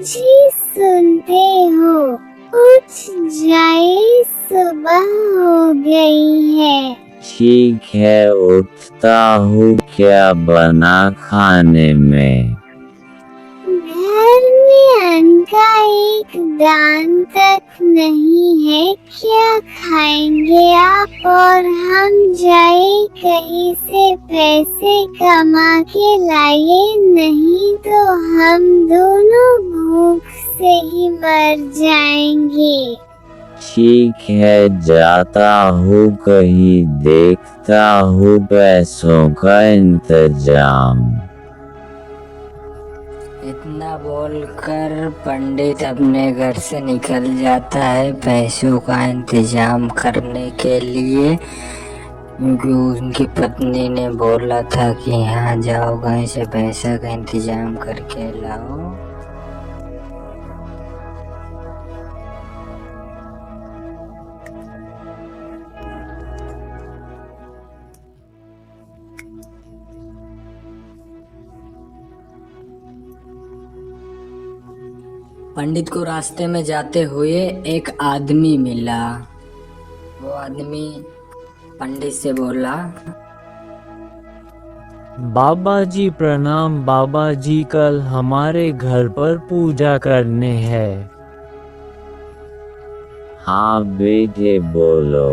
जी सुनते हो, उठ जाए, सुबह हो गई है। ठीक है, उठता हूँ। क्या बना खाने में? घर में अन्न का एक दान तक नहीं है, क्या खाएंगे आप और हम जाए कहीं से पैसे कमा के लाए, नहीं तो हम दोनों भूख से ही मर जाएंगे। ठीक है, जाता हूँ कहीं, देखता हूँ पैसों का इंतजाम। इतना बोलकर पंडित अपने घर से निकल जाता है पैसों का इंतजाम करने के लिए, क्योंकि उनकी पत्नी ने बोला था कि यहाँ जाओ, कहीं से पैसा का इंतजाम करके लाओ। पंडित को रास्ते में जाते हुए एक आदमी मिला। वो आदमी पंडित से बोला, बाबा जी प्रणाम। बाबा जी, कल हमारे घर पर पूजा करने हैं। हाँ बेटे, बोलो।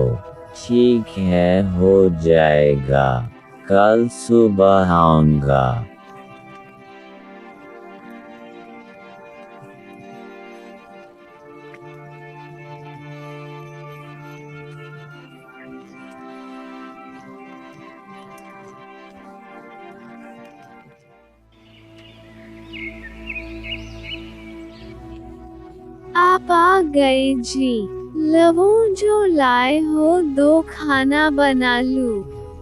ठीक है, हो जाएगा, कल सुबह आऊँगा। आप आ गए जी, लवो जो लाए हो, दो खाना बना लूं।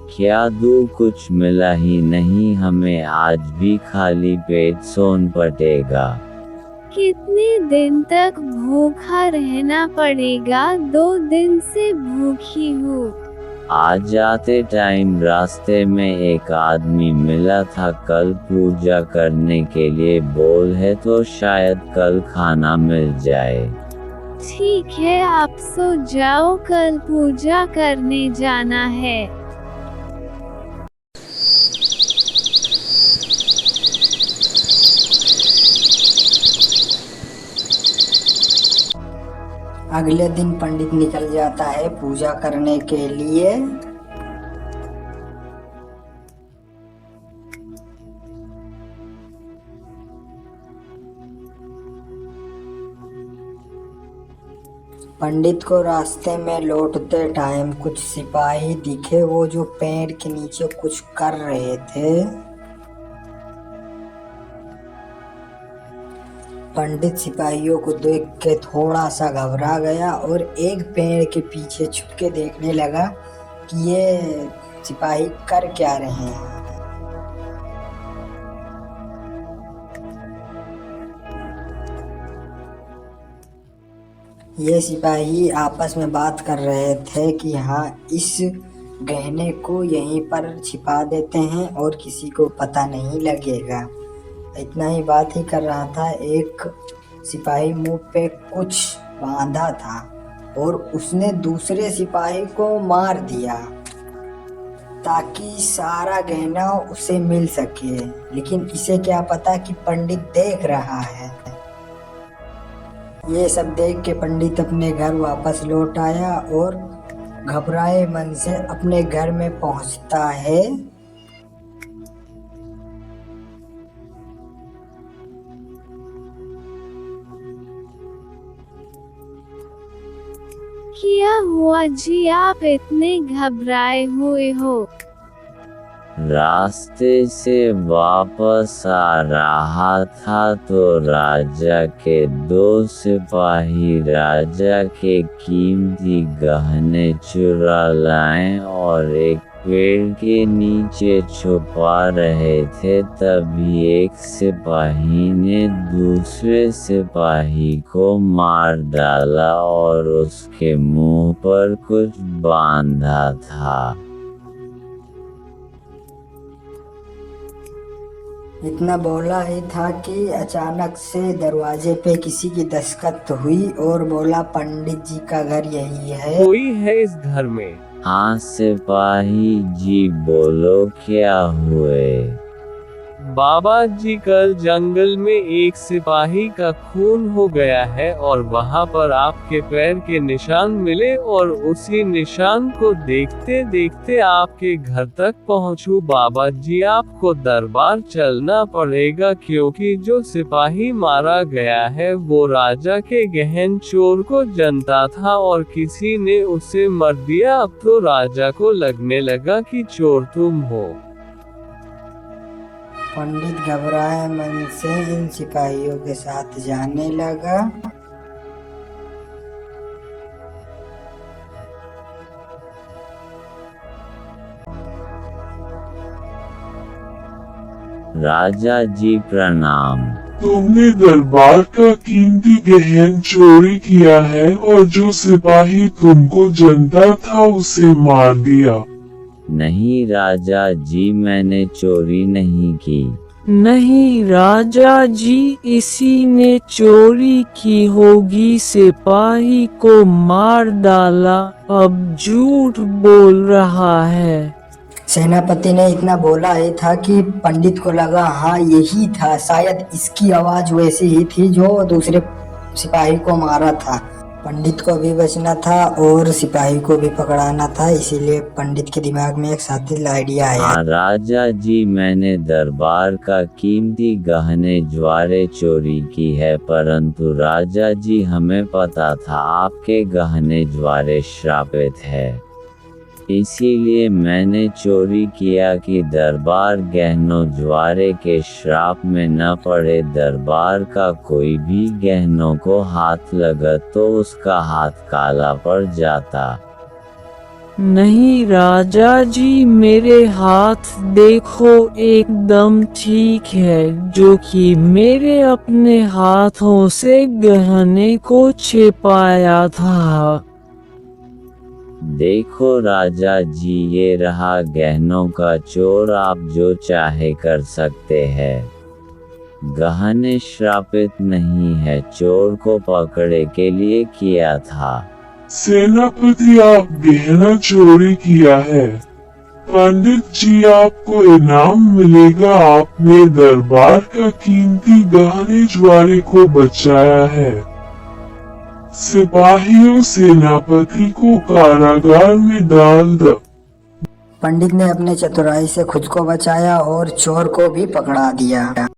क्या दूँ? कुछ मिला ही नहीं हमें, आज भी खाली पेट सोन पटेगा। कितने दिन तक भूखा रहना पड़ेगा? 2 दिन से भूखी हूँ। आ जाते टाइम रास्ते में एक आदमी मिला था, कल पूजा करने के लिए बोल है, तो शायद कल खाना मिल जाए। ठीक है, आप सो जाओ, कल पूजा करने जाना है। अगले दिन पंडित निकल जाता है पूजा करने के लिए। पंडित को रास्ते में लौटते टाइम कुछ सिपाही दिखे, वो जो पेड़ के नीचे कुछ कर रहे थे। पंडित सिपाहियों को देख के थोड़ा सा घबरा गया और एक पेड़ के पीछे छुप के देखने लगा कि ये सिपाही कर क्या रहे हैं। ये सिपाही आपस में बात कर रहे थे कि हाँ, इस गहने को यहीं पर छिपा देते हैं और किसी को पता नहीं लगेगा। इतना ही बात ही कर रहा था, एक सिपाही मुंह पे कुछ बांधा था और उसने दूसरे सिपाही को मार दिया ताकि सारा गहना उसे मिल सके। लेकिन इसे क्या पता कि पंडित देख रहा है। ये सब देख के पंडित अपने घर वापस लौट आया और घबराए मन से अपने घर में पहुंचता है। क्या हुआ जी, आप इतने घबराए हुए हो? रास्ते से वापस आ रहा था तो राजा के 2 सिपाही राजा के कीमती गहने चुरा लाए और एक पेड़ के नीचे छुपा रहे थे। तभी एक सिपाही ने दूसरे सिपाही को मार डाला और उसके मुंह पर कुछ बांधा था। इतना बोला ही था कि अचानक से दरवाजे पे किसी की दस्तक हुई और बोला, पंडित जी का घर यही है? कोई है इस घर में? हाँ सिपाही जी, बोलो क्या हुए? बाबा जी, कल जंगल में एक सिपाही का खून हो गया है और वहाँ पर आपके पैर के निशान मिले और उसी निशान को देखते देखते आपके घर तक पहुँचूं। बाबा जी, आपको दरबार चलना पड़ेगा क्योंकि जो सिपाही मारा गया है वो राजा के गहन चोर को जानता था और किसी ने उसे मार दिया। अब तो राजा को लगने लगा कि चोर तुम हो। पंडित घबराए मन से इन सिपाहियों के साथ जाने लगा। राजा जी प्रणाम। तुमने दरबार का कीमती गहन चोरी किया है और जो सिपाही तुमको जानता था उसे मार दिया। नहीं राजा जी, मैंने चोरी नहीं की। नहीं राजा जी, इसी ने चोरी की होगी, सिपाही को मार डाला, अब झूठ बोल रहा है। सेनापति ने इतना बोला ही था कि पंडित को लगा, हाँ यही था, शायद इसकी आवाज वैसी ही थी जो दूसरे सिपाही को मारा था। पंडित को भी बचना था और सिपाही को भी पकड़ाना था, इसीलिए पंडित के दिमाग में एक शातिर आइडिया आया। हाँ राजा जी, मैंने दरबार का कीमती गहने ज्वारे चोरी की है, परंतु राजा जी हमें पता था आपके गहने ज्वारे श्रापित है, इसीलिए मैंने चोरी किया कि दरबार गहनों ज्वारे के श्राप में न पड़े। दरबार का कोई भी गहनों को हाथ लगत तो उसका हाथ काला पड़ जाता। नहीं राजा जी, मेरे हाथ देखो एकदम ठीक है, जो कि मेरे अपने हाथों से गहने को छिपाया था। देखो राजा जी, ये रहा गहनों का चोर, आप जो चाहे कर सकते हैं। गहने श्रापित नहीं है, चोर को पकड़े के लिए किया था। सेनापति, आप गहना चोरी किया है। पंडित जी, आपको इनाम मिलेगा, आपने दरबार का कीमती गहने ज्वारे को बचाया है। सिपाहियों सेनापति को कारागार में डाल दो। पंडित ने अपने चतुराई से खुद को बचाया और चोर को भी पकड़ा दिया।